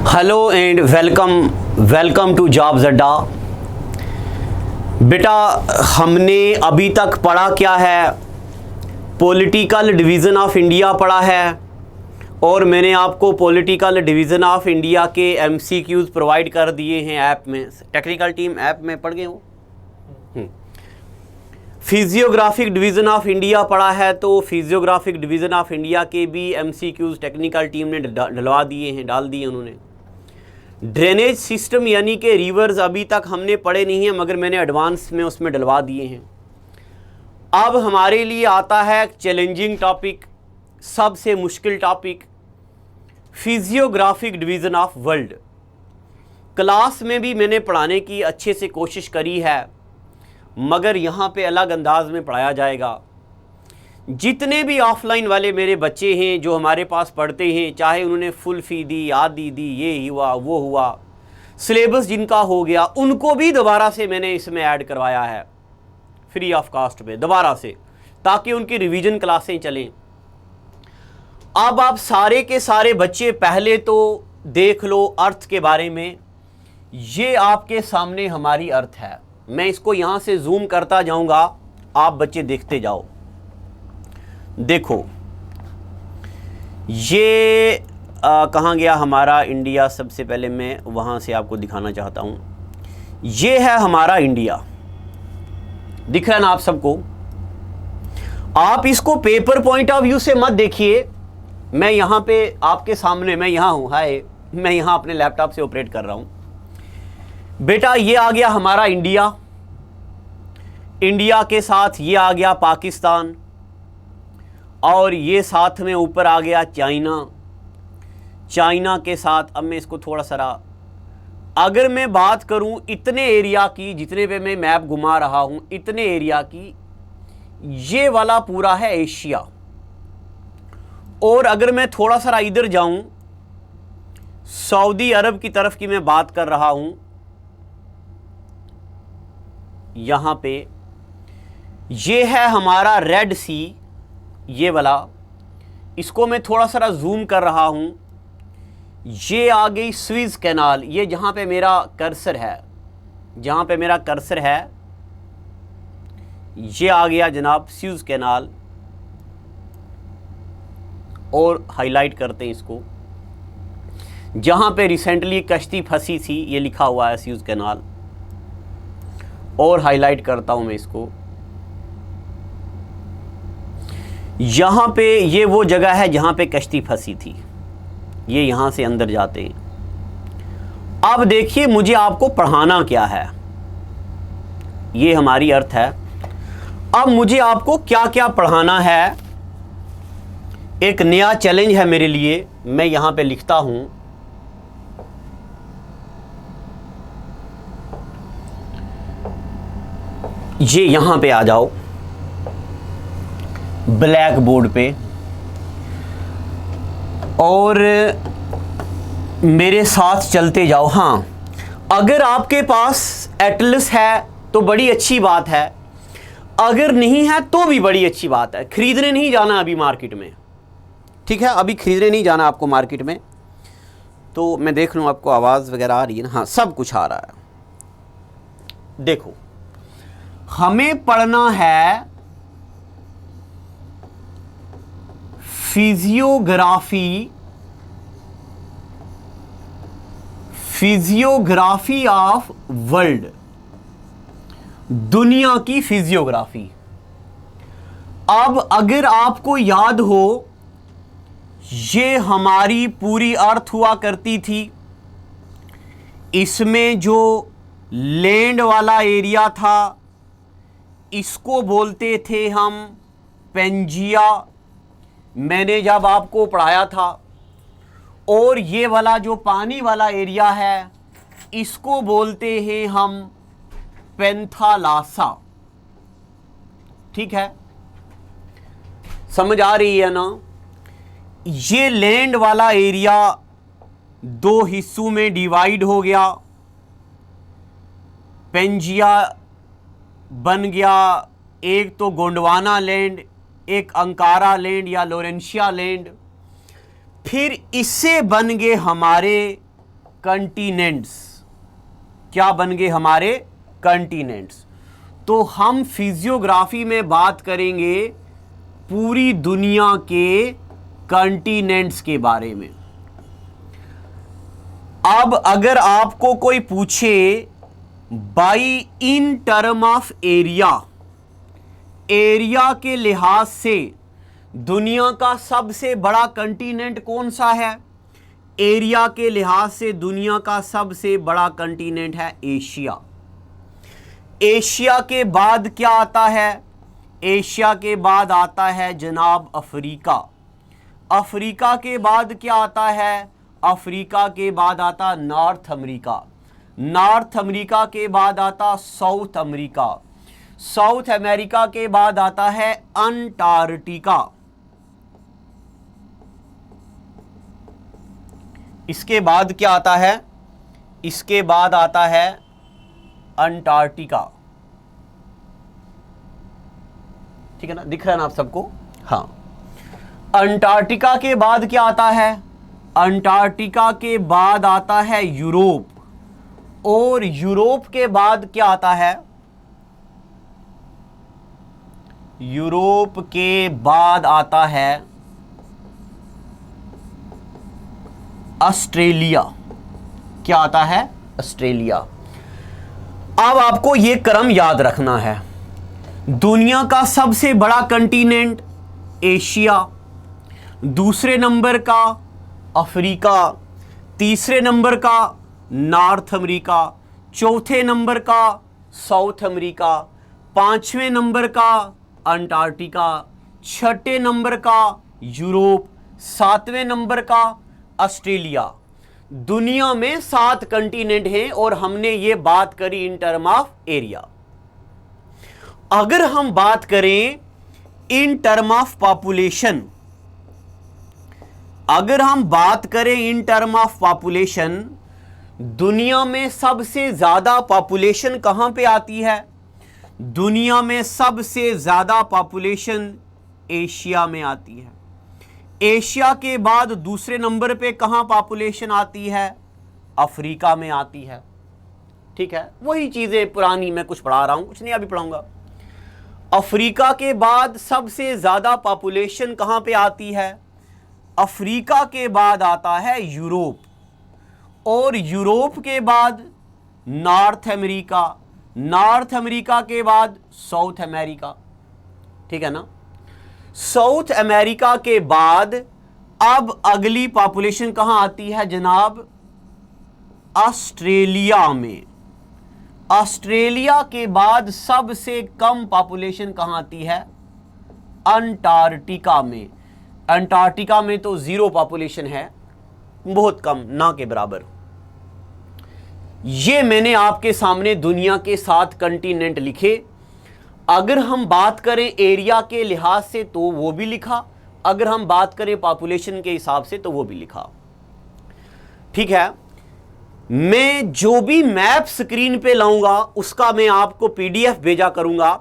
Hello and welcome to Jobs Adda. बेटा, हमने अभी तक पढ़ा क्या है? पॉलिटिकल डिवीज़न ऑफ इंडिया पढ़ा है और मैंने आपको पॉलिटिकल डिवीज़न ऑफ इंडिया के एमसीक्यूज़ प्रोवाइड कर दिए हैं ऐप में। टेक्निकल टीम ऐप में पढ़ गए हो। फिजियोग्राफिक डिवीज़न ऑफ इंडिया पढ़ा है, तो फिजियोग्राफिक डिवीज़न ऑफ इंडिया के भी एमसीक्यूज़ टेक्निकल टीम ने डलवा दिए हैं, डाल दिए उन्होंने। ड्रेनेज सिस्टम यानी कि रिवर्स अभी तक हमने पढ़े नहीं हैं, मगर मैंने एडवांस में उसमें डलवा दिए हैं। अब हमारे लिए आता है चैलेंजिंग टॉपिक, सबसे मुश्किल topic, physiographic division of world. Class में भी मैंने पढ़ाने की अच्छे से कोशिश करी है, मगर यहाँ पे अलग अंदाज में पढ़ाया जाएगा। जितने भी ऑफलाइन वाले मेरे बच्चे हैं जो हमारे पास पढ़ते हैं, चाहे उन्होंने फुल फ़ी दी, आधी दी, ये हुआ वो हुआ, सिलेबस जिनका हो गया, उनको भी दोबारा से मैंने इसमें ऐड करवाया है फ्री ऑफ कॉस्ट पे दोबारा से, ताकि उनकी रिवीजन क्लासें चलें। अब आप सारे के सारे बच्चे पहले तो देख लो अर्थ के बारे में। ये आपके सामने हमारी अर्थ है। मैं इसको यहाँ से जूम करता जाऊँगा, आप बच्चे देखते जाओ। देखो ये कहाँ गया हमारा इंडिया। सबसे पहले मैं वहाँ से आपको दिखाना चाहता हूँ। ये है हमारा इंडिया, दिख रहा है ना आप सबको। आप इसको पेपर पॉइंट ऑफ व्यू से मत देखिए। मैं यहाँ पे आपके सामने, मैं यहाँ हूँ, हाय, मैं यहाँ अपने लैपटॉप से ऑपरेट कर रहा हूँ। बेटा ये आ गया हमारा इंडिया, इंडिया के साथ ये आ गया पाकिस्तान, और ये साथ में ऊपर आ गया चाइना। चाइना के साथ, अब मैं इसको थोड़ा सा, अगर मैं बात करूं इतने एरिया की, जितने पे मैं मैप घुमा रहा हूं, इतने एरिया की, ये वाला पूरा है एशिया। और अगर मैं थोड़ा सा इधर जाऊं, सऊदी अरब की तरफ की मैं बात कर रहा हूं, यहां पे ये है हमारा रेड सी, ये वाला, इसको मैं थोड़ा सा जूम कर रहा हूं। ये आ गई स्विस कैनाल, ये जहां पे मेरा कर्सर है, जहां पे मेरा कर्सर है, ये आ गया जनाब स्विस कैनाल। और हाईलाइट करते हैं इसको, जहां पे रिसेंटली कश्ती फंसी थी, ये लिखा हुआ है स्विस कैनाल। और हाईलाइट करता हूं मैं इसको, यहाँ पे ये वो जगह है जहाँ पे कश्ती फंसी थी। ये यहाँ से अंदर जाते हैं। अब देखिए मुझे आपको पढ़ाना क्या है, ये हमारी अर्थ है। अब मुझे आपको क्या क्या पढ़ाना है, एक नया चैलेंज है मेरे लिए। मैं यहाँ पे लिखता हूँ, ये यहाँ पे आ जाओ ब्लैक बोर्ड पे, और मेरे साथ चलते जाओ। हाँ, अगर आपके पास एटलस है तो बड़ी अच्छी बात है, अगर नहीं है तो भी बड़ी अच्छी बात है। खरीदने नहीं जाना अभी मार्केट में, ठीक है? अभी खरीदने नहीं जाना आपको मार्केट में। तो मैं देख लूँ आपको आवाज़ वगैरह आ रही है ना? हाँ, सब कुछ आ रहा है। देखो, हमें पढ़ना है फिजियोग्राफी ऑफ वर्ल्ड, दुनिया की फिजियोग्राफी। अब अगर आपको याद हो, ये हमारी पूरी अर्थ हुआ करती थी। इसमें जो लैंड वाला एरिया था, इसको बोलते थे हम पेंजिया, मैंने जब आपको पढ़ाया था। और ये वाला जो पानी वाला एरिया है, इसको बोलते हैं हम पेंथालासा। ठीक है, समझ आ रही है ना? ये लैंड वाला एरिया दो हिस्सों में डिवाइड हो गया, पेंजिया बन गया, एक तो गोंडवाना लैंड, एक अंकारा लैंड या लोरेंशिया लैंड। फिर इससे बन गए हमारे कंटिनेंट्स। क्या बन गए हमारे? कंटिनेंट्स। तो हम फिजियोग्राफी में बात करेंगे पूरी दुनिया के कंटिनेंट्स के बारे में। अब अगर आपको कोई पूछे by in term of area, area के लिहाज से दुनिया का सबसे बड़ा कंटिनेंट कौन सा है? एरिया के लिहाज से दुनिया का सबसे बड़ा कंटिनेंट है एशिया। एशिया के बाद क्या आता है? एशिया के बाद आता है जनाब अफ्रीका। अफ्रीका के बाद क्या आता है? अफ्रीका के बाद आता नॉर्थ अमेरिका। नॉर्थ अमेरिका के बाद आता साउथ अमेरिका। साउथ अमेरिका के बाद आता है अंटार्कटिका। इसके बाद क्या आता है? इसके बाद आता है अंटार्कटिका। ठीक है ना, दिख रहा है ना आप सबको? हाँ। अंटार्कटिका के बाद क्या आता है? अंटार्कटिका के बाद आता है यूरोप। और यूरोप के बाद क्या आता है? यूरोप के बाद आता है ऑस्ट्रेलिया। क्या आता है? ऑस्ट्रेलिया। अब आपको यह क्रम याद रखना है। दुनिया का सबसे बड़ा कंटिनेंट एशिया, दूसरे नंबर का अफ्रीका, तीसरे नंबर का नॉर्थ अमेरिका, चौथे नंबर का साउथ अमेरिका, पांचवें नंबर का अंटार्कटिका, छठे नंबर का यूरोप, सातवें नंबर का ऑस्ट्रेलिया। दुनिया में 7 कंटिनेंट हैं और हमने ये बात करी इन टर्म ऑफ एरिया। अगर हम बात करें इन टर्म ऑफ पॉपुलेशन, अगर हम बात करें इन टर्म ऑफ पॉपुलेशन, दुनिया में सबसे ज्यादा पॉपुलेशन कहां पे आती है? दुनिया में सबसे ज्यादा पॉपुलेशन एशिया में आती है। एशिया के बाद दूसरे नंबर पे कहां पॉपुलेशन आती है? अफ्रीका में आती है। ठीक है, वही चीजें पुरानी मैं कुछ पढ़ा रहा हूं, कुछ नहीं अभी पढ़ाऊंगा। अफ्रीका के बाद सबसे ज्यादा पॉपुलेशन कहां पे आती है? अफ्रीका के बाद आता है यूरोप, और यूरोप के बाद नॉर्थ अमेरिका, नॉर्थ अमेरिका के बाद साउथ अमेरिका। ठीक है ना? साउथ अमेरिका के बाद अब अगली पॉपुलेशन कहां आती है जनाब? ऑस्ट्रेलिया में। ऑस्ट्रेलिया के बाद सबसे कम पॉपुलेशन कहां आती है? अंटार्कटिका में। अंटार्कटिका में तो 0 पॉपुलेशन है, बहुत कम, ना के बराबर। ये मैंने आपके सामने दुनिया के 7 कंटिनेंट लिखे। अगर हम बात करें एरिया के लिहाज से तो वो भी लिखा, अगर हम बात करें पॉपुलेशन के हिसाब से तो वो भी लिखा। ठीक है, मैं जो भी मैप स्क्रीन पे लाऊंगा उसका मैं आपको पीडीएफ भेजा करूंगा।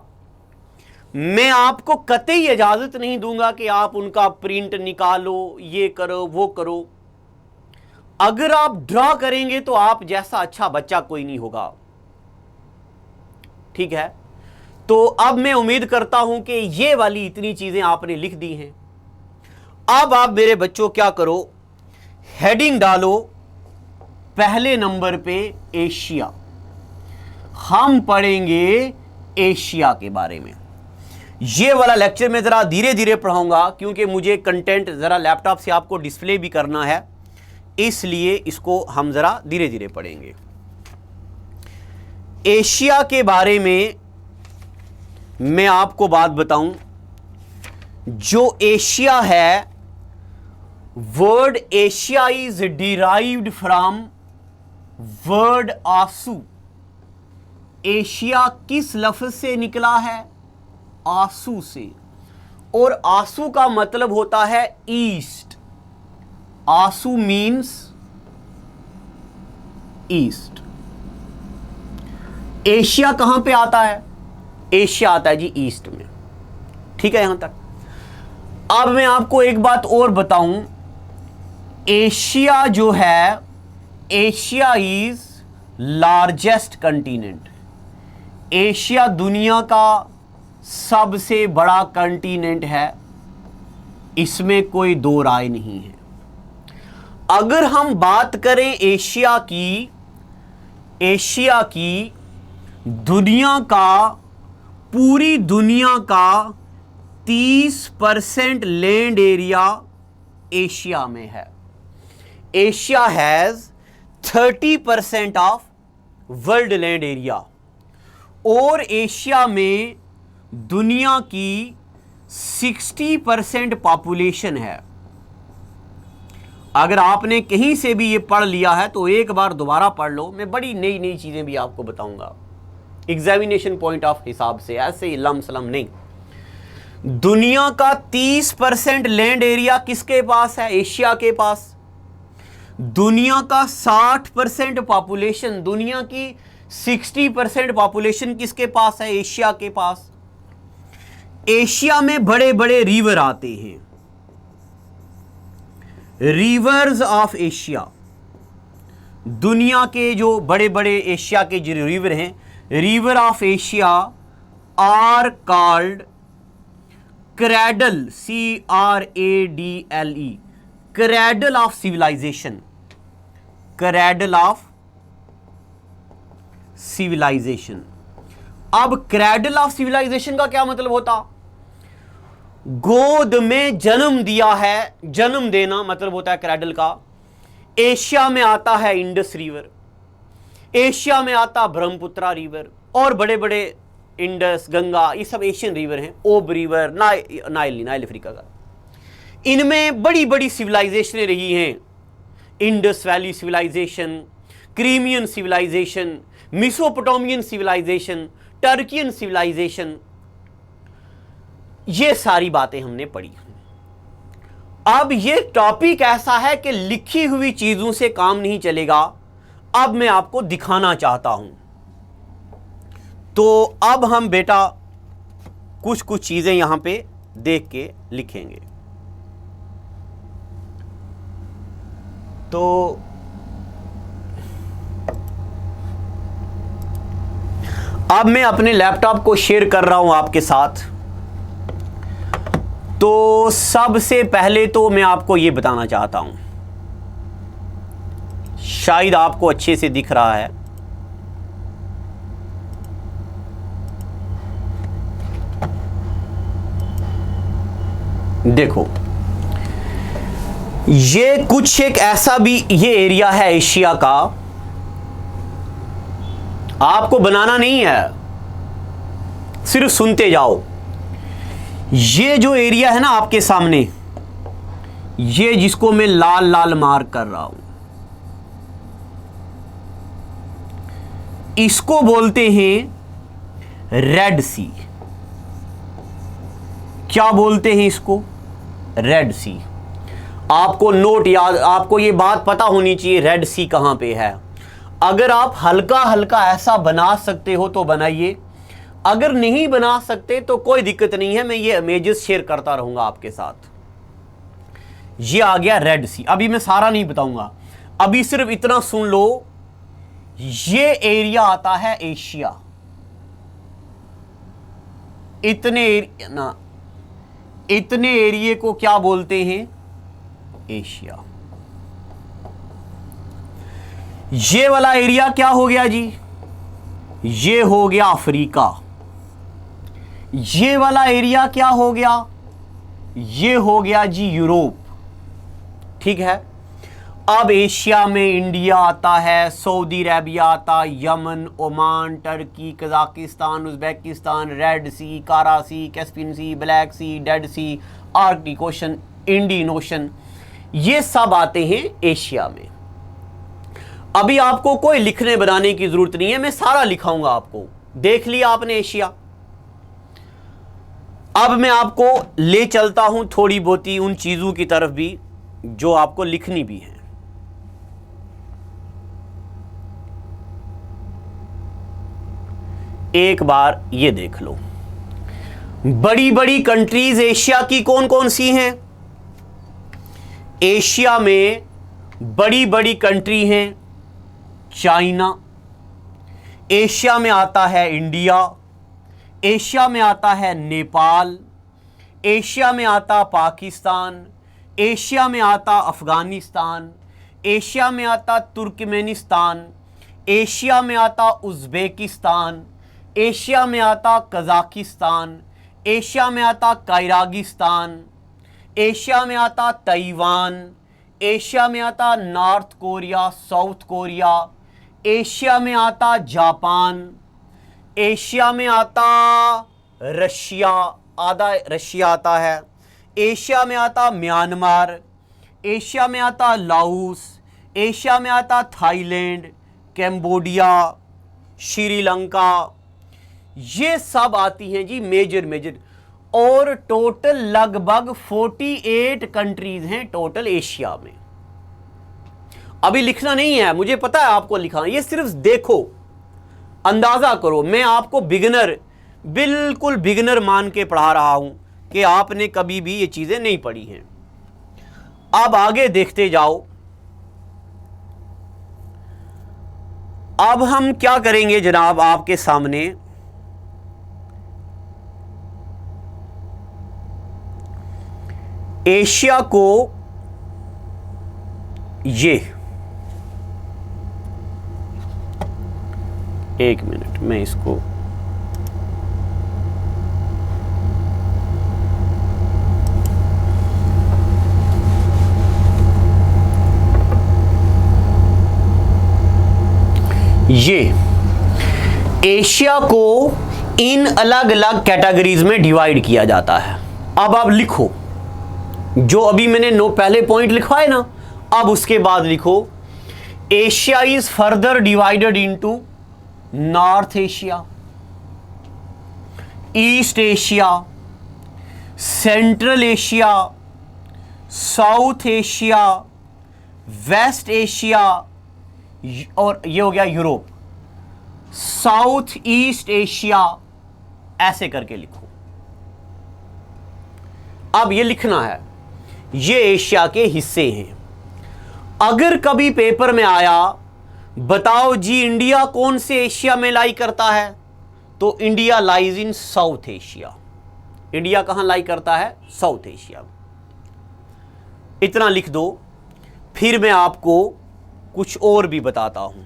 मैं आपको कतई इजाजत नहीं दूंगा कि आप उनका प्रिंट निकालो, ये करो वो करो। अगर आप ड्रा करेंगे तो आप जैसा अच्छा बच्चा कोई नहीं होगा। ठीक है, तो अब मैं उम्मीद करता हूं कि ये वाली इतनी चीजें आपने लिख दी हैं। अब आप मेरे बच्चों क्या करो, हेडिंग डालो पहले नंबर पे एशिया। हम पढ़ेंगे एशिया के बारे में। ये वाला लेक्चर मैं जरा धीरे धीरे पढ़ाऊंगा क्योंकि मुझे कंटेंट जरा लैपटॉप से आपको डिस्प्ले भी करना है, इसलिए इसको हम जरा धीरे धीरे पढ़ेंगे। एशिया के बारे में मैं आपको बात बताऊं, जो एशिया है, word Asia is derived from word आंसू। एशिया किस लफ्ज से निकला है? आंसू से। और आंसू का मतलब होता है ईस्ट। आंसू मीन्स ईस्ट। एशिया कहां पे आता है? एशिया आता है जी ईस्ट में। ठीक है यहां तक। अब मैं आपको एक बात और बताऊं, एशिया जो है Asia is largest continent. Asia दुनिया का सबसे बड़ा कंटिनेंट है, इसमें कोई दो राय नहीं है। अगर हम बात करें एशिया की दुनिया का, पूरी दुनिया का 30% लैंड एरिया एशिया में है। Asia has 30% of world land area, और एशिया में दुनिया की 60% पॉपुलेशन है। अगर आपने कहीं से भी ये पढ़ लिया है तो एक बार दोबारा पढ़ लो, मैं बड़ी नई नई चीजें भी आपको बताऊंगा एग्जामिनेशन पॉइंट ऑफ हिसाब से, ऐसे ही लम सलम नहीं। दुनिया का 30% लैंड एरिया किसके पास है? एशिया के पास। दुनिया का 60% पॉपुलेशन, दुनिया की 60% पॉपुलेशन किसके पास है? एशिया के पास। एशिया में बड़े बड़े रिवर आते हैं, रिवर्स ऑफ एशिया। दुनिया के जो बड़े बड़े एशिया के जो रिवर हैं, river of Asia are called cradle, CRADLE, cradle of civilization, cradle of civilization. अब क्रैडल ऑफ सिविलाइजेशन का क्या मतलब होता? गोद में जन्म दिया है, जन्म देना मतलब होता है क्रैडल का। एशिया में आता है इंडस रिवर, एशिया में आता ब्रह्मपुत्रा रिवर, और बड़े बड़े इंडस, गंगा, ये सब एशियन रिवर हैं। ओब रिवर, नाइल अफ्रीका का। इनमें बड़ी बड़ी सिविलाइजेशनें रही हैं। Indus valley civilisation, Crimean civilisation, Mesopotamian civilisation, Turkian civilisation, ये सारी बातें हमने पढ़ी। अब ये टॉपिक ऐसा है कि लिखी हुई चीजों से काम नहीं चलेगा। अब मैं आपको दिखाना चाहता हूं, तो अब हम बेटा कुछ कुछ चीजें यहां पे देख के लिखेंगे। तो अब मैं अपने लैपटॉप को शेयर कर रहा हूं आपके साथ। तो सबसे पहले तो मैं आपको ये बताना चाहता हूं, शायद आपको अच्छे से दिख रहा है। देखो, ये कुछ एक ऐसा भी ये एरिया है एशिया का, आपको बनाना नहीं है, सिर्फ सुनते जाओ। ये जो एरिया है ना आपके सामने, ये जिसको मैं लाल लाल मार्क कर रहा हूं, इसको बोलते हैं रेड सी। क्या बोलते हैं इसको? रेड सी। आपको नोट याद, आपको ये बात पता होनी चाहिए रेड सी कहां पे है। अगर आप हल्का हल्का ऐसा बना सकते हो तो बनाइए, अगर नहीं बना सकते तो कोई दिक्कत नहीं है, मैं ये इमेजेस शेयर करता रहूंगा आपके साथ। ये आ गया रेड सी। अभी मैं सारा नहीं बताऊंगा, अभी सिर्फ इतना सुन लो। ये एरिया आता है एशिया। इतने एरिया को क्या बोलते हैं? एशिया। ये वाला एरिया क्या हो गया जी? ये हो गया अफ्रीका। ये वाला एरिया क्या हो गया? ये हो गया जी यूरोप। ठीक है। अब एशिया में इंडिया आता है, सऊदी अरेबिया आता, Yemen, Oman, Turkey, Kazakhstan, Uzbekistan, Red Sea, Kara Sea, Caspian Sea, Black Sea, Dead Sea, Arctic Ocean, Indian Ocean, ये सब आते हैं एशिया में। अभी आपको कोई लिखने बनाने की जरूरत नहीं है, मैं सारा लिखाऊंगा आपको। देख लिया आपने एशिया। अब मैं आपको ले चलता हूं थोड़ी बहुती उन चीजों की तरफ भी जो आपको लिखनी भी है। एक बार ये देख लो, बड़ी बड़ी कंट्रीज एशिया की कौन कौन सी हैं? एशिया में बड़ी बड़ी कंट्री हैं चाइना, एशिया में आता है इंडिया, एशिया में आता है नेपाल, एशिया में आता पाकिस्तान, एशिया में आता अफ़गानिस्तान, एशिया में आता तुर्कमेनिस्तान, एशिया में आता उज़्बेकिस्तान, एशिया में आता कज़ाकिस्तान, एशिया में आता कायरागिस्तान, एशिया में आता ताइवान, एशिया में आता north Korea, south Korea, Asia में आता जापान, एशिया में आता रशिया, आधा रशिया आता है, एशिया में आता म्यांमार, एशिया में आता लाओस, एशिया में आता थाईलैंड, कैम्बोडिया, श्रीलंका, ये सब आती हैं जी मेजर। और टोटल लगभग 48 कंट्रीज हैं टोटल एशिया में। अभी लिखना नहीं है, मुझे पता है आपको लिखा, ये सिर्फ देखो, अंदाजा करो। मैं आपको बिल्कुल बिगिनर मान के पढ़ा रहा हूं कि आपने कभी भी ये चीजें नहीं पढ़ी हैं। अब आगे देखते जाओ। अब हम क्या करेंगे जनाब, आपके सामने एशिया को, ये एक मिनट मैं इसको ये एशिया को इन अलग अलग कैटेगरीज में डिवाइड किया जाता है। अब आप लिखो जो अभी मैंने पहले पॉइंट लिखा है ना, अब उसके बाद लिखो Asia is further divided into North Asia, East Asia, Central Asia, South Asia, West Asia, और ये हो गया यूरोप, साउथ ईस्ट एशिया, ऐसे करके लिखो। अब ये लिखना है ये एशिया के हिस्से हैं। अगर कभी पेपर में आया बताओ जी इंडिया कौन से एशिया में लाई करता है, तो India lies in south Asia. India कहां लाई करता है? South Asia. इतना लिख दो, फिर मैं आपको कुछ और भी बताता हूं।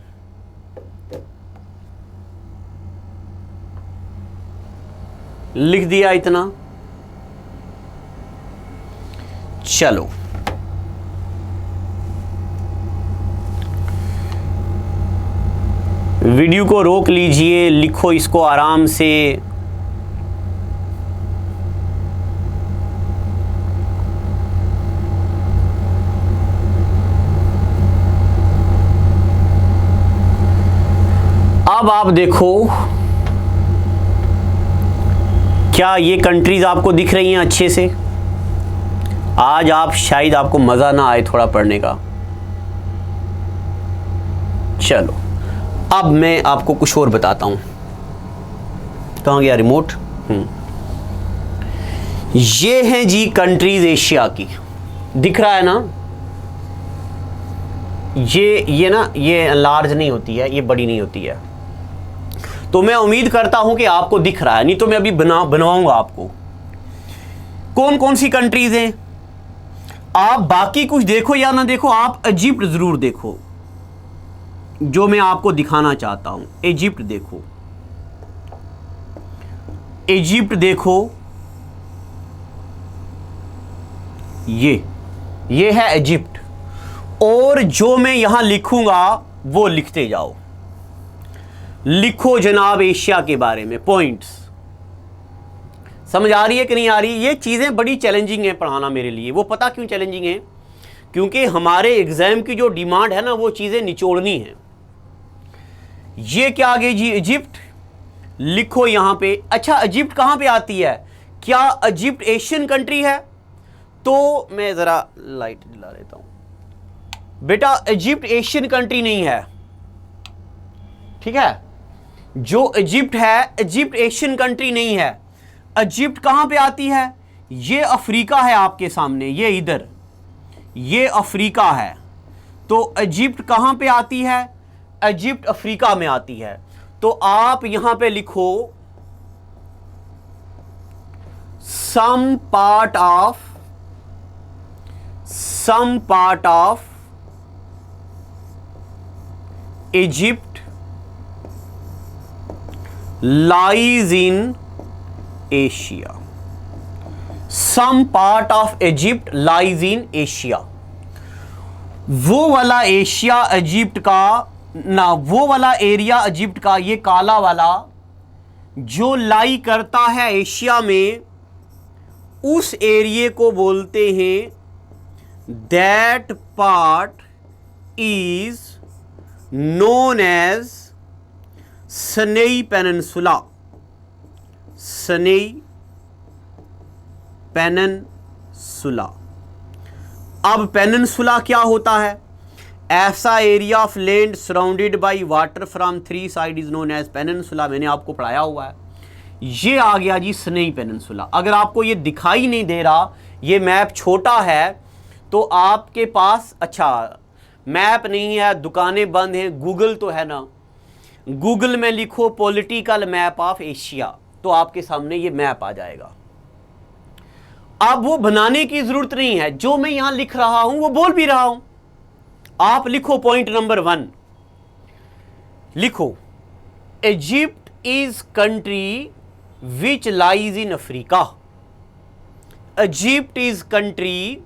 लिख दिया इतना, चलो वीडियो को रोक लीजिए, लिखो इसको आराम से। अब आप देखो क्या ये कंट्रीज आपको दिख रही हैं अच्छे से? आज आप शायद आपको मजा ना आए थोड़ा पढ़ने का। चलो अब मैं आपको कुछ और बताता हूं। कहां गया रिमोट? ये हैं जी कंट्रीज एशिया की, दिख रहा है ना? ये ना, ये लार्ज नहीं होती है, ये बड़ी नहीं होती है, तो मैं उम्मीद करता हूं कि आपको दिख रहा है, नहीं तो मैं अभी बनवाऊंगा आपको। कौन कौन सी कंट्रीज हैं? आप बाकी कुछ देखो या ना देखो, आप इजिप्ट जरूर देखो, जो मैं आपको दिखाना चाहता हूं। इजिप्ट देखो, इजिप्ट देखो, ये है इजिप्ट। और जो मैं यहां लिखूंगा वो लिखते जाओ। लिखो जनाब एशिया के बारे में पॉइंट्स। समझ आ रही है कि नहीं आ रही? ये चीजें बड़ी चैलेंजिंग है पढ़ाना मेरे लिए। वो पता क्यों चैलेंजिंग है? क्योंकि हमारे एग्जाम की जो डिमांड है ना, वो चीजें निचोड़नी है। ये क्या आ गई जी? इजिप्ट। लिखो यहां पे। अच्छा, इजिप्ट कहां पे आती है? क्या इजिप्ट एशियन कंट्री है? तो मैं जरा लाइट दिला लेता हूं बेटा। इजिप्ट एशियन कंट्री नहीं है, ठीक है? जो इजिप्ट है, इजिप्ट एशियन कंट्री नहीं है। इजिप्ट कहां पे आती है? ये अफ्रीका है आपके सामने, ये इधर, ये अफ्रीका है। तो इजिप्ट कहां पे आती है? इजिप्ट अफ्रीका में आती है, तो आप यहां पे लिखो some part of Egypt lies in Asia. Some part of Egypt lies in Asia. वो वाला एशिया इजिप्ट का ना, वो वाला एरिया इजिप्ट का, ये काला वाला जो लाई करता है एशिया में, उस एरिए को बोलते हैं, that part is known as Sinai peninsula. Sinai peninsula. अब पेनिनसुला क्या होता है? ऐसा area of land surrounded by water from three side is known as peninsula. मैंने आपको पढ़ाया हुआ है. ये आ गया जी सनई पेनिनसुला. अगर आपको ये दिखाई नहीं दे रहा, ये मैप छोटा है, तो आपके पास, अच्छा मैप नहीं है, दुकानें बंद हैं, गूगल तो है ना, गूगल में लिखो पॉलिटिकल मैप ऑफ एशिया, तो आपके सामने ये मैप आ जाएगा. अब वो बनाने की जरूरत नहीं है, जो मैं यहां लिख रहा हूं वो बोल भी रहा हूं. आप लिखो पॉइंट नंबर 1, लिखो Egypt is country which lies in Africa. Egypt is country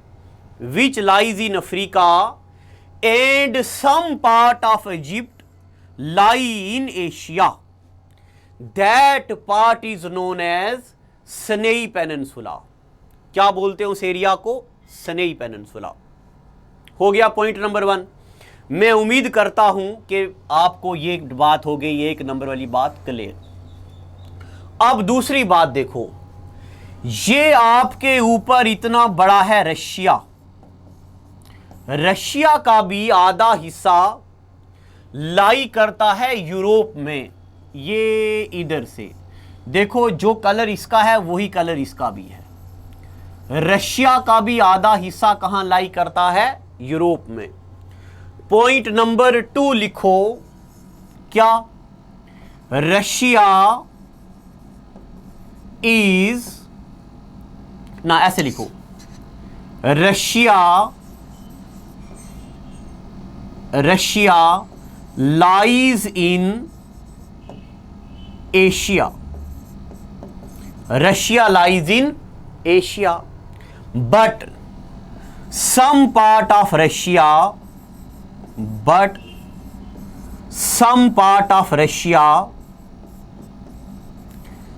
which lies in Africa and some part of Egypt lie in Asia. That part is known as Sinai Peninsula. क्या बोलते हैं उस area को? Sinai Peninsula. हो गया point number 1. मैं उम्मीद करता हूं कि आपको ये बात हो गई, एक नंबर वाली बात क्लियर. अब दूसरी बात देखो, ये आपके ऊपर इतना बड़ा है रशिया. रशिया का भी आधा हिस्सा लाई करता है यूरोप में. ये इधर से देखो, जो कलर इसका है वही कलर इसका भी है. रशिया का भी आधा हिस्सा कहां लाई करता है? यूरोप में. पॉइंट नंबर 2 लिखो, क्या? रशिया इज, ना ऐसे लिखो, Russia lies in Asia. Russia lies in Asia, but some part of Russia,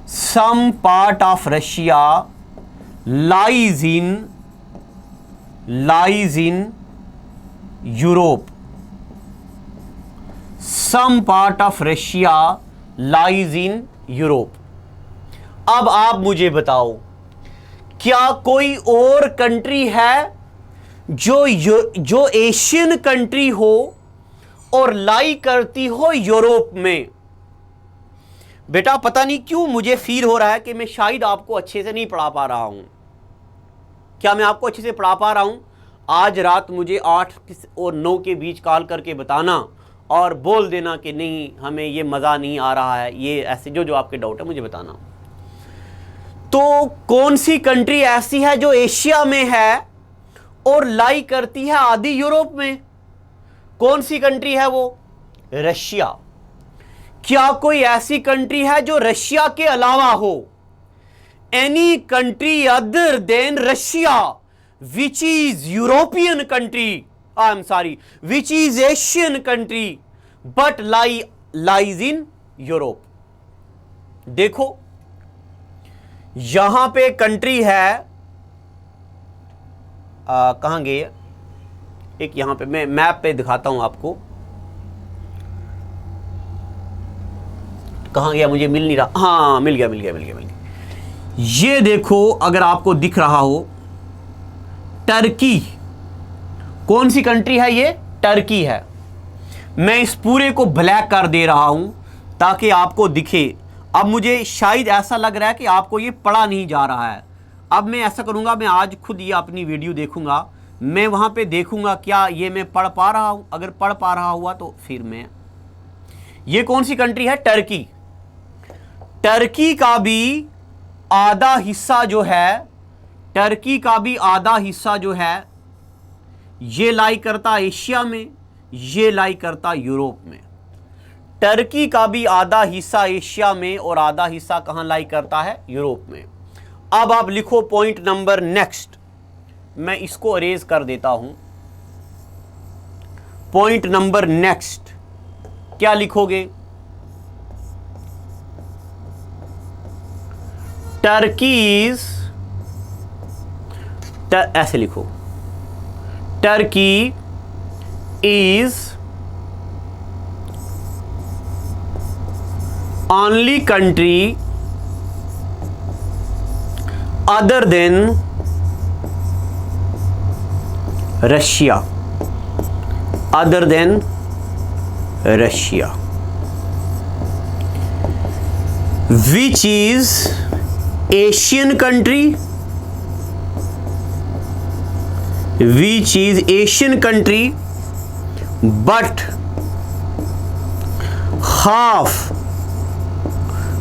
some part of Russia lies in Europe. Some part of Russia lies in Europe. अब आप मुझे बताओ, क्या कोई और कंट्री है जो एशियन कंट्री हो और लाई करती हो यूरोप में? बेटा पता नहीं क्यों मुझे फील हो रहा है कि मैं शायद आपको अच्छे से नहीं पढ़ा पा रहा हूं. क्या मैं आपको अच्छे से पढ़ा पा रहा हूं? आज रात मुझे 8 और 9 के बीच कॉल करके बताना और बोल देना कि नहीं, हमें ये मज़ा नहीं आ रहा है, ये ऐसे जो आपके डाउट है मुझे बताना. तो कौन सी कंट्री ऐसी है जो एशिया में है और लाई करती है आधी यूरोप में? कौन सी कंट्री है वो? रशिया. क्या कोई ऐसी कंट्री है जो रशिया के अलावा हो? Any country other than Russia which is European country, I am sorry, which is Asian country but lies in Europe. देखो यहां पे कंट्री है, कहां गए? एक यहां पे मैं मैप पे दिखाता हूं आपको. कहां गया? मुझे मिल नहीं रहा. हाँ मिल गया. ये देखो, अगर आपको दिख रहा हो, टर्की. कौन सी कंट्री है ये? टर्की है. मैं इस पूरे को ब्लैक कर दे रहा हूं ताकि आपको दिखे. अब मुझे शायद ऐसा लग रहा है कि आपको ये पढ़ा नहीं जा रहा है. अब मैं ऐसा करूंगा, मैं आज खुद ये अपनी वीडियो देखूंगा, मैं वहां पे देखूंगा क्या ये मैं पढ़ पा रहा हूं. अगर पढ़ पा रहा हुआ तो फिर मैं ये कौन सी कंट्री है? टर्की। टर्की का भी आधा हिस्सा जो है, टर्की का भी आधा हिस्सा जो है ये लाई करता एशिया में, ये लाई करता यूरोप में। टर्की का भी आधा हिस्सा एशिया में और आधा हिस्सा कहां लाई करता है? यूरोप में। अब आप लिखो पॉइंट नंबर नेक्स्ट, मैं इसको अरेज कर देता हूं। पॉइंट नंबर नेक्स्ट क्या लिखोगे? टर्कीज, ऐसे लिखो, Turkey is only country other than Russia, other than Russia, which is Asian country, which is Asian country, but half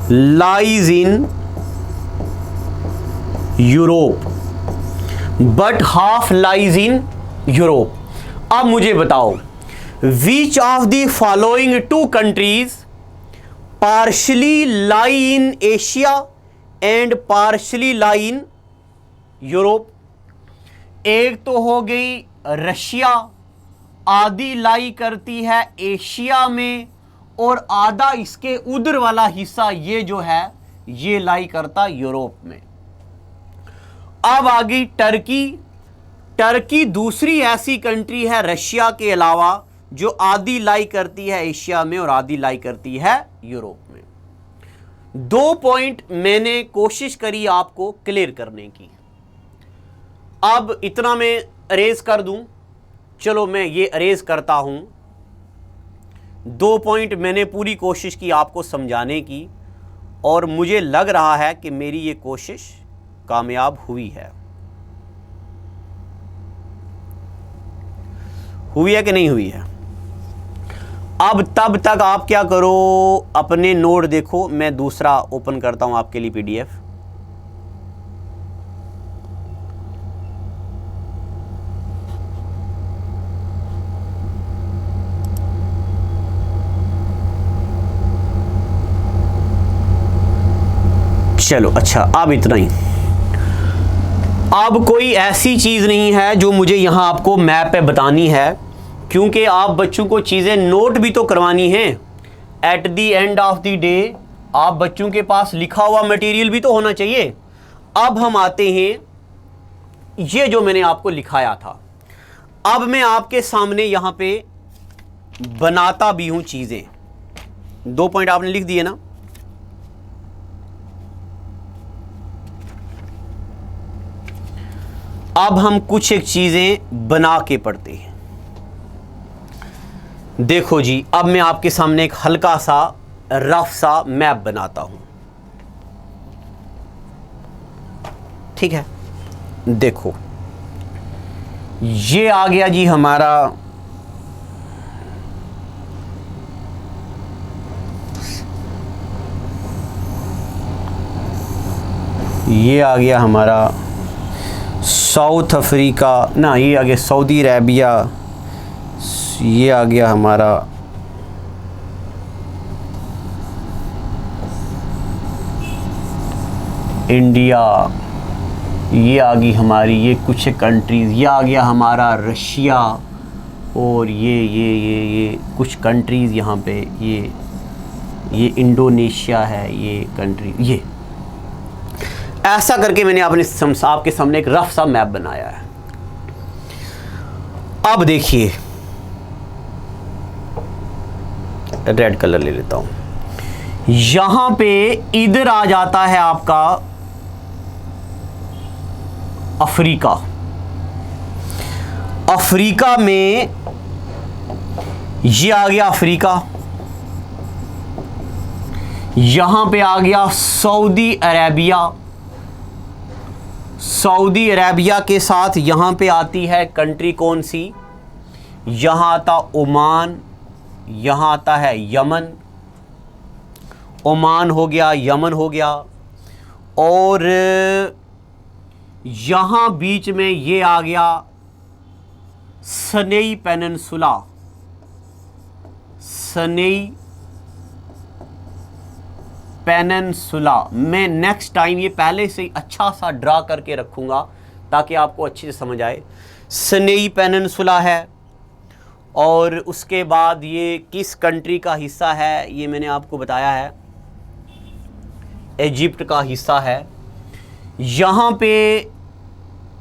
lies in Europe, but half lies in Europe. अब मुझे बताओ, which of the following two countries partially lie in Asia and partially lie in Europe? एक तो हो गई Russia, आधी लाई करती है एशिया में और आधा इसके उधर वाला हिस्सा ये जो है ये लाई करता यूरोप में। अब आ गई टर्की। टर्की दूसरी ऐसी कंट्री है रशिया के अलावा जो आधी लाई करती है एशिया में और आधी लाई करती है यूरोप में। 2 पॉइंट मैंने कोशिश करी आपको क्लियर करने की। अब इतना मैं अरेज कर दूं, चलो मैं ये अरेज करता हूं। 2 पॉइंट मैंने पूरी कोशिश की आपको समझाने की और मुझे लग रहा है कि मेरी ये कोशिश कामयाब हुई है। हुई है कि नहीं हुई है? अब तब तक आप क्या करो, अपने नोट देखो। मैं दूसरा ओपन करता हूं आपके लिए पीडीएफ। चलो अच्छा, अब इतना ही। अब कोई ऐसी चीज़ नहीं है जो मुझे यहाँ आपको मैप पे बतानी है, क्योंकि आप बच्चों को चीज़ें नोट भी तो करवानी है। At the end of the day आप बच्चों के पास लिखा हुआ मटेरियल भी तो होना चाहिए। अब हम आते हैं, ये जो मैंने आपको लिखाया था, अब मैं आपके सामने यहाँ पे बनाता भी हूँ चीज़ें। 2 पॉइंट आपने लिख दिए ना। अब हम कुछ एक चीज़ें बना के पढ़ते हैं। देखो जी, अब मैं आपके सामने एक हल्का सा रफ सा मैप बनाता हूं। ठीक है, देखो ये आ गया जी हमारा ये आ गया हमारा साउथ अफ्रीका, ना ये आ गया सऊदी अरेबिया, ये आ गया हमारा इंडिया, ये आ गई हमारी ये कुछ कंट्रीज़, ये आ गया हमारा रशिया, और ये कुछ कंट्रीज़ यहाँ पे, ये इंडोनेशिया है, ये कंट्री, ये ऐसा करके मैंने आपके सामने एक रफ सा मैप बनाया है। अब देखिए, रेड कलर ले लेता हूं। यहां पे इधर आ जाता है आपका अफ्रीका। अफ्रीका में ये आ गया अफ्रीका। यहां पे आ गया सऊदी अरेबिया। सऊदी अरेबिया के साथ यहाँ पे आती है कंट्री कौन सी, यहाँ आता ओमान, यहाँ आता है यमन, ओमान हो गया, यमन हो गया, और यहाँ बीच में ये आ गया सनेई पेनिनसुला, सनेई पेनिनसुला। मैं नेक्स्ट टाइम ये पहले से अच्छा सा ड्रा करके रखूँगा ताकि आपको अच्छे से समझ आए। सनेई पेनिनसुला है, और उसके बाद ये किस कंट्री का हिस्सा है ये मैंने आपको बताया है, इजिप्ट का हिस्सा है। यहाँ पे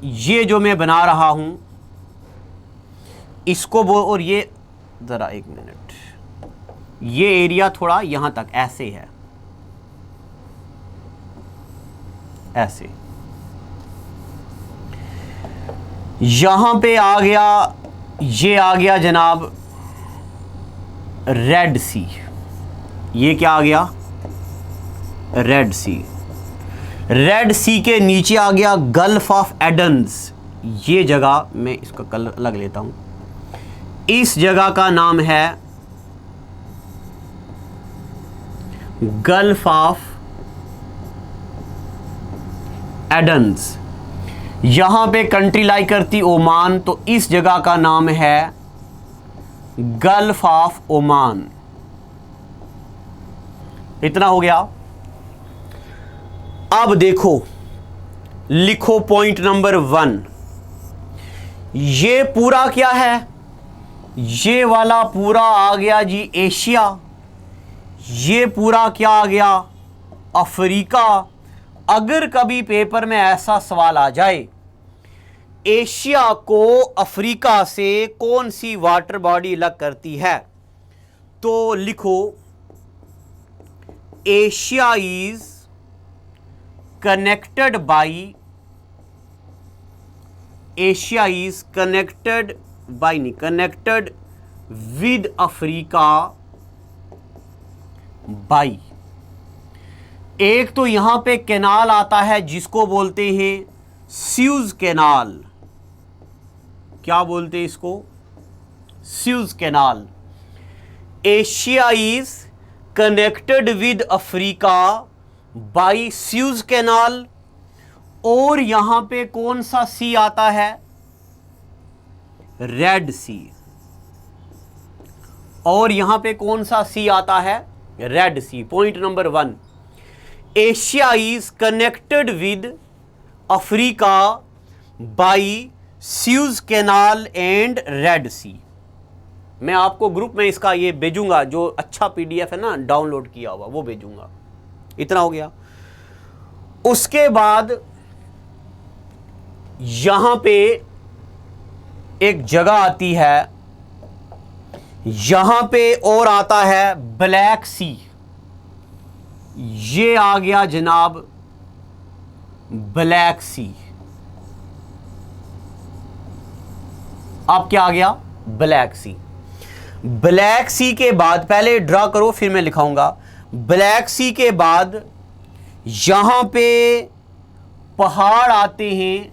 ये जो मैं बना रहा हूँ इसको वो, और ये ज़रा एक मिनट, ये एरिया थोड़ा यहाँ तक ऐसे है, ऐसे। यहाँ पे आ गया, ये आ गया जनाब रेड सी। ये क्या आ गया? रेड सी। रेड सी के नीचे आ गया गल्फ ऑफ एडन्स। ये जगह, मैं इसका कलर अलग लेता हूं, इस जगह का नाम है गल्फ ऑफ एडन्स। यहां पे कंट्री लाई करती ओमान, तो इस जगह का नाम है गल्फ ऑफ ओमान। इतना हो गया। अब देखो, लिखो पॉइंट नंबर 1। ये पूरा क्या है? ये वाला पूरा आ गया जी एशिया। ये पूरा क्या आ गया? अफ्रीका। अगर कभी पेपर में ऐसा सवाल आ जाए, एशिया को अफ्रीका से कौन सी वाटर बॉडी अलग करती है, तो लिखो Asia is connected by, Asia is connected by, नहीं, कनेक्टेड विद अफ्रीका बाई। एक तो यहां पे कैनाल आता है जिसको बोलते हैं स्यूज कैनाल। क्या बोलते हैं इसको? Suez Canal. Asia is connected with Africa by Suez Canal. और यहां पे कौन सा सी आता है? Red Sea. और यहां पे कौन सा सी आता है? Red Sea. Point number 1, Asia is connected with Africa by Suez Canal and Red Sea. मैं आपको ग्रुप में इसका ये भेजूंगा, जो अच्छा पीडीएफ है ना डाउनलोड किया हुआ, वो भेजूंगा। इतना हो गया। उसके बाद यहां पे एक जगह आती है, यहां पे और आता है ब्लैक सी। ये आ गया जनाब ब्लैक सी। अब क्या आ गया? ब्लैक सी। ब्लैक सी के बाद, पहले ड्रा करो फिर मैं लिखाऊंगा। ब्लैक सी के बाद यहां पे पहाड़ आते हैं,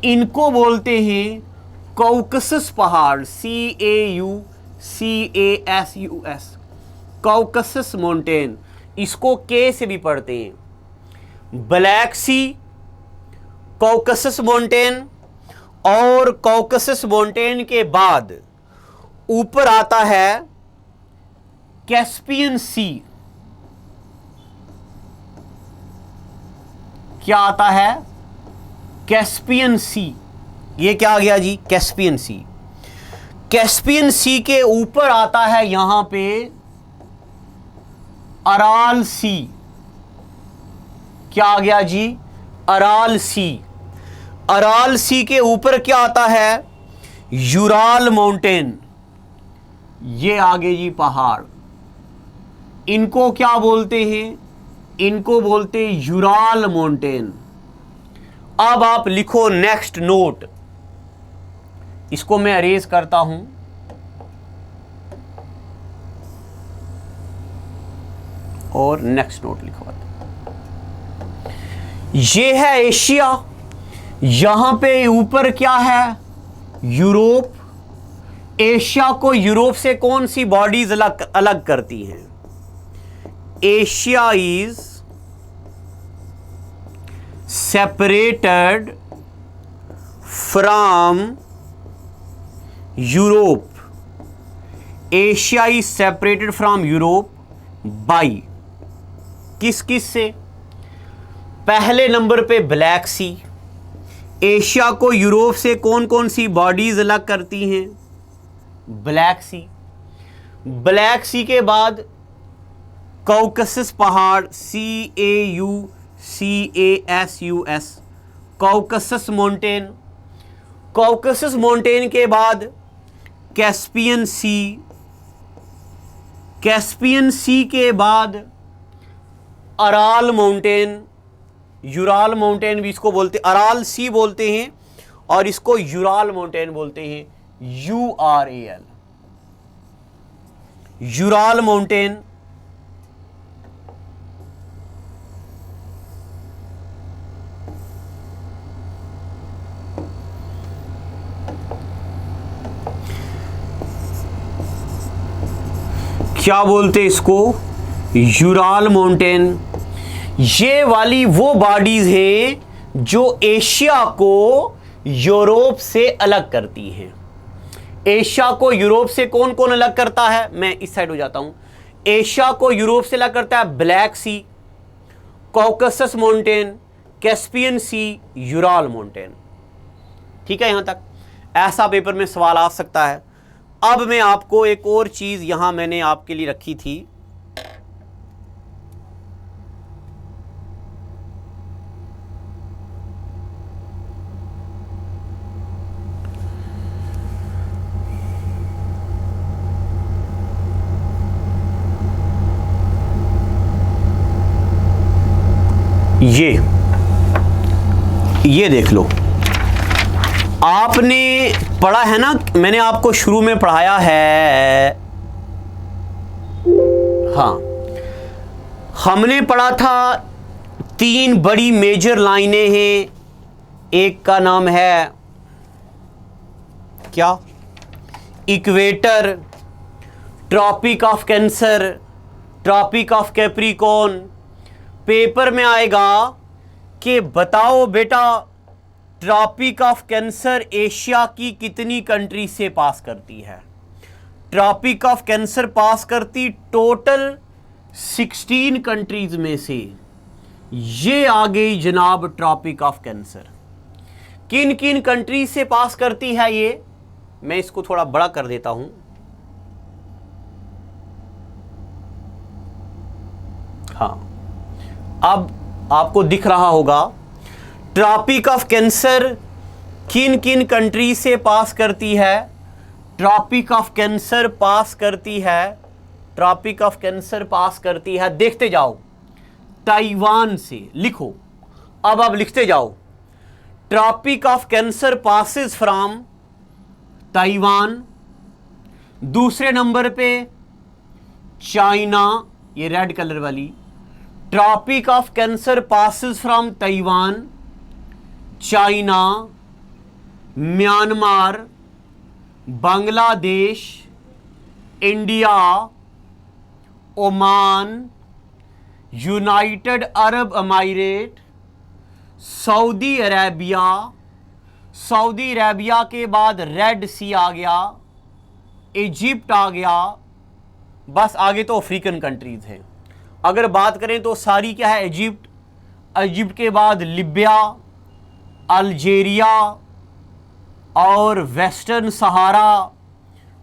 इनको बोलते हैं कॉकसस पहाड़, CAUCASUS, कॉकसस माउंटेन। इसको के से भी पढ़ते हैं। ब्लैक सी, कॉकसस माउंटेन, और कॉकसस माउंटेन के बाद ऊपर आता है कैस्पियन सी। क्या आता है? कैस्पियन सी। ये क्या आ गया जी? कैस्पियन सी। कैस्पियन सी के ऊपर आता है यहां पे अराल सी। क्या आ गया जी? अराल सी। अराल सी के ऊपर क्या आता है? Ural mountain. ये आगे जी पहाड़, इनको क्या बोलते हैं? इनको बोलते हैं यूराल माउंटेन। अब आप लिखो नेक्स्ट नोट। इसको मैं अरेज करता हूं, और नेक्स्ट नोट लिखवाता हूं। ये है एशिया। यहां पे ऊपर क्या है? यूरोप। एशिया को यूरोप से कौन सी बॉडीज अलग अलग करती हैं? Asia is separated from Europe. Asia is separated from Europe by किस किस से? पहले नंबर पे ब्लैक सी। एशिया को यूरोप से कौन कौन सी बॉडीज अलग करती हैं? ब्लैक सी। ब्लैक सी के बाद कॉकसस पहाड़, CAUCASUS, Caucasus mountain. Caucasus mountain के बाद कैस्पियन सी। कैस्पियन सी के बाद अराल माउंटेन, यूराल माउंटेन भी इसको बोलते, अराल सी बोलते हैं और इसको यूराल माउंटेन बोलते हैं, URAL, यूराल माउंटेन। क्या बोलते इसको? Ural mountain. ये वाली वो बॉडीज हैं जो एशिया को यूरोप से अलग करती हैं। एशिया को यूरोप से कौन कौन अलग करता है? मैं इस साइड हो जाता हूं। एशिया को यूरोप से अलग करता है ब्लैक सी, कॉकसस माउंटेन, कैस्पियन सी, यूराल माउंटेन। ठीक है, यहां तक ऐसा पेपर में सवाल आ सकता है। अब मैं आपको एक और चीज यहां मैंने आपके लिए रखी थी। ये देख लो, आपने पढ़ा है ना, मैंने आपको शुरू में पढ़ाया है। हाँ, हमने पढ़ा था 3 बड़ी मेजर लाइनें हैं। एक का नाम है क्या? Equator, Tropic of Cancer, Tropic of Capricorn. Paper में आएगा कि बताओ बेटा ट्रॉपिक ऑफ कैंसर एशिया की कितनी कंट्री से पास करती है? ट्रॉपिक ऑफ कैंसर पास करती टोटल 16 कंट्रीज में से। ये आ गई जनाब ट्रॉपिक ऑफ कैंसर। किन किन कंट्री से पास करती है ये? मैं इसको थोड़ा बड़ा कर देता हूं। हाँ, अब आपको दिख रहा होगा ट्रॉपिक ऑफ कैंसर किन किन कंट्री से पास करती है? ट्रॉपिक ऑफ कैंसर पास करती है, ट्रॉपिक ऑफ कैंसर पास करती है, देखते जाओ, ताइवान से। लिखो, अब आप लिखते जाओ। Tropic of Cancer passes from Taiwan. दूसरे नंबर पे चाइना, ये रेड कलर वाली। Tropic of Cancer passes from Taiwan, China, Myanmar, Bangladesh, India, Oman, United Arab Emirate, Saudi Arabia. Saudi Arabia के बाद रेड सी आ गया, इजिप्ट आ गया। बस आगे तो अफ्रीकन कंट्रीज हैं। अगर बात करें तो सारी क्या है? इजिप्ट। इजिप्ट के बाद लीबिया, अल्जीरिया और वेस्टर्न सहारा,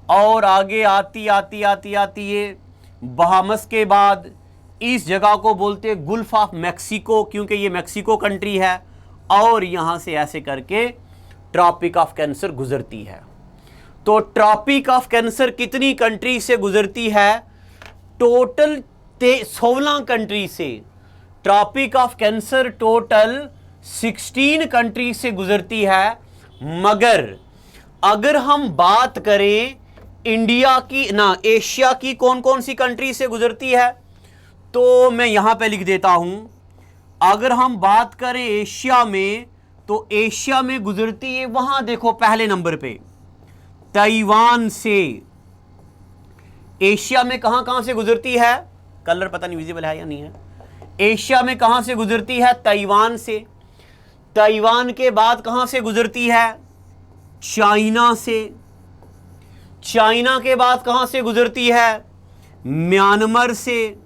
और आगे आती आती आती आती ये बहामस के बाद इस जगह को बोलते हैं गुल्फ ऑफ मैक्सिको, क्योंकि ये मैक्सिको कंट्री है। और यहाँ से ऐसे करके ट्रॉपिक ऑफ कैंसर गुजरती है। तो ट्रॉपिक ऑफ कैंसर कितनी कंट्री से गुजरती है? टोटल 16 कंट्री से। Tropic of Cancer total 16 country से गुजरती है। मगर अगर हम बात करें इंडिया की ना, एशिया की कौन कौन सी कंट्री से गुजरती है, तो मैं यहां पे लिख देता हूं। अगर हम बात करें एशिया में, तो एशिया में गुजरती है, वहां देखो पहले नंबर पे ताइवान से। एशिया में कहां कहां से गुजरती है, कलर पता नहीं विजिबल है या नहीं है। एशिया में कहां से गुजरती है, ताइवान से। ताइवान के बाद कहां से गुजरती है, चाइना से। चाइना के बाद कहां से गुजरती है, म्यांमार से।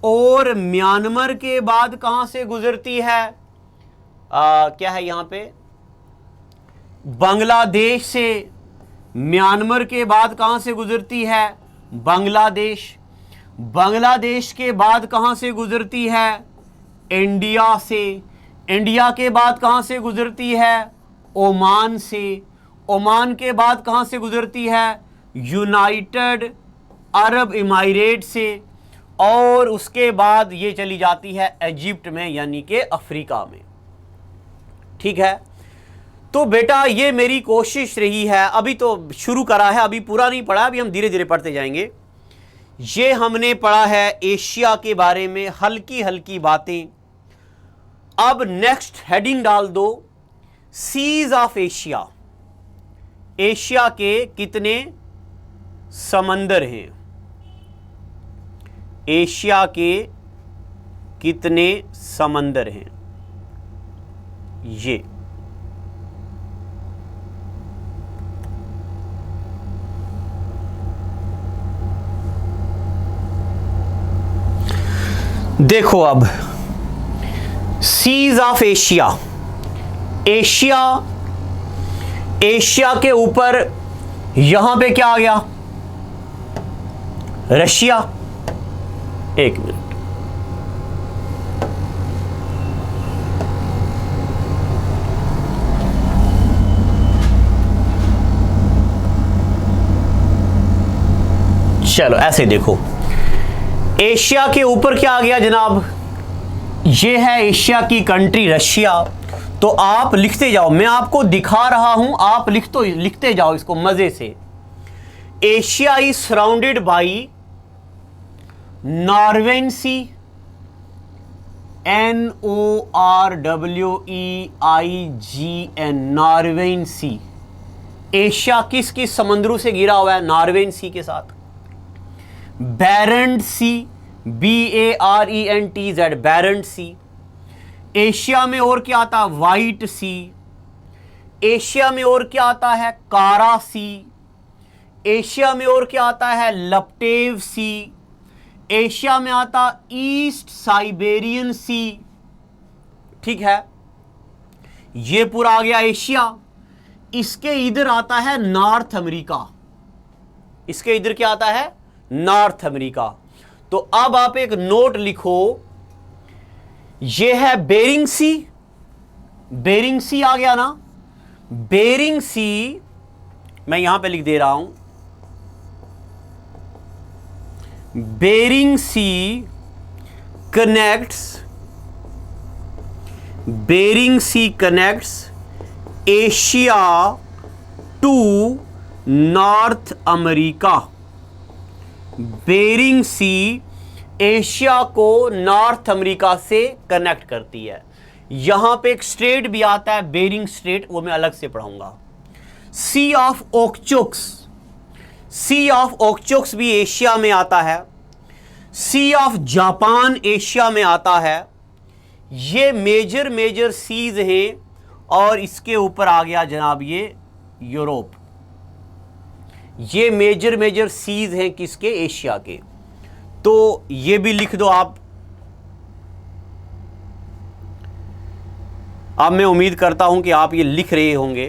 और म्यांमार के बाद कहां से गुजरती है, क्या है यहां पे, बांग्लादेश से। म्यांमार के बाद कहां से गुजरती है, बांग्लादेश। बांग्लादेश के बाद कहां से गुजरती है, इंडिया से। इंडिया के बाद कहां से गुजरती है, ओमान से। ओमान के बाद कहां से गुजरती है, यूनाइटेड अरब इमारात से। और उसके बाद ये चली जाती है इजिप्ट में, यानी कि अफ्रीका में। ठीक है, तो बेटा ये मेरी कोशिश रही है, अभी तो शुरू करा है, अभी पूरा नहीं पढ़ा, अभी हम धीरे धीरे पढ़ते जाएंगे। ये हमने पढ़ा है एशिया के बारे में हल्की हल्की बातें। अब नेक्स्ट हेडिंग डाल दो, सीज ऑफ एशिया। एशिया के कितने समंदर हैं, एशिया के कितने समंदर हैं। ये देखो, अब seas of Asia. Asia, Asia के ऊपर यहां पे क्या आ गया, रशिया। एक मिनट, चलो ऐसे देखो, एशिया के ऊपर क्या आ गया जनाब, ये है एशिया की कंट्री रशिया। तो आप लिखते जाओ, मैं आपको दिखा रहा हूं, आप लिखते जाओ इसको मजे से। Asia is surrounded by Norwegian Sea, NORWEIGN, Norwegian Sea. Asia किस किस समुद्रों से घिरा हुआ है, नॉर्वेन सी के साथ। बैरेंट सी, BARENTZ, बैरेंट सी। एशिया में और क्या आता है, वाइट सी। एशिया में और क्या आता है, कारा सी। एशिया में और क्या आता है, लपटेव सी। एशिया में आता ईस्ट साइबेरियन सी। ठीक है, ये पूरा आ गया एशिया। इसके इधर आता है नॉर्थ अमेरिका। इसके इधर क्या आता है, नॉर्थ अमेरिका। तो अब आप एक नोट लिखो, यह है बेरिंग सी। बेरिंग सी आ गया ना, बेरिंग सी मैं यहां पे लिख दे रहा हूं, Bering Sea connects, Bering Sea connects Asia to North America. Bering Sea Asia को नॉर्थ अमेरिका से कनेक्ट करती है। यहां पे एक स्ट्रेट भी आता है, बेरिंग स्ट्रेट, वो मैं अलग से पढ़ाऊंगा। सी ऑफ ओकचुक्स, सी ऑफ ओकचुक्स भी एशिया में आता है। सी ऑफ जापान एशिया में आता है। ये मेजर मेजर सीज हैं। और इसके ऊपर आ गया जनाब ये यूरोप। ये मेजर मेजर सीज हैं किसके, एशिया के। तो ये भी लिख दो आप। अब मैं उम्मीद करता हूं कि आप ये लिख रहे होंगे।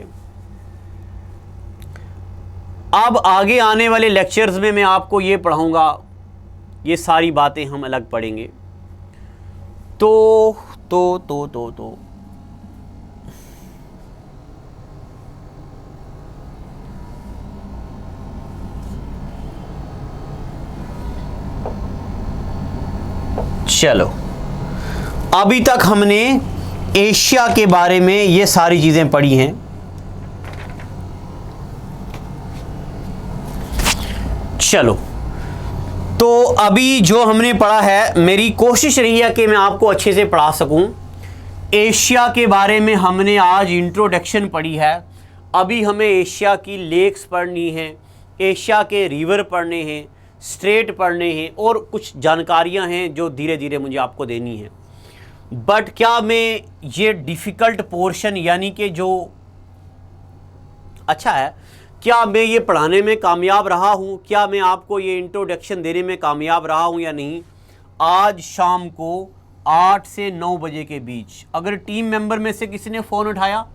अब आगे आने वाले लेक्चर्स में मैं आपको ये पढ़ाऊंगा, ये सारी बातें हम अलग पढ़ेंगे। तो चलो, अभी तक हमने एशिया के बारे में ये सारी चीजें पढ़ी हैं। चलो, तो अभी जो हमने पढ़ा है, मेरी कोशिश रही है कि मैं आपको अच्छे से पढ़ा सकूं। एशिया के बारे में हमने आज इंट्रोडक्शन पढ़ी है। अभी हमें एशिया की लेक्स पढ़नी है, एशिया के रिवर पढ़ने हैं, स्ट्रेट पढ़ने हैं और कुछ जानकारियां हैं जो धीरे धीरे मुझे आपको देनी है। बट क्या मैं ये डिफ़िकल्ट पोर्शन यानी कि जो अच्छा है, क्या मैं ये पढ़ाने में कामयाब रहा हूँ? क्या मैं आपको ये इंट्रोडक्शन देने में कामयाब रहा हूँ या नहीं? आज शाम को 8 से 9 बजे के बीच अगर टीम मेंबर में से किसी ने फ़ोन उठाया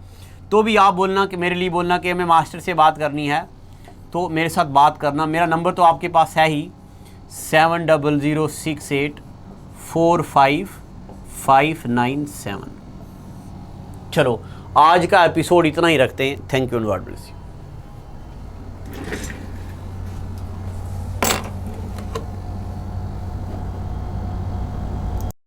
तो भी आप बोलना कि मेरे लिए बोलना कि हमें मास्टर से बात करनी है, तो मेरे साथ बात करना। मेरा नंबर तो आपके पास है ही, 7006845597। चलो आज का एपिसोड इतना ही रखते हैं। Thank you and God bless you.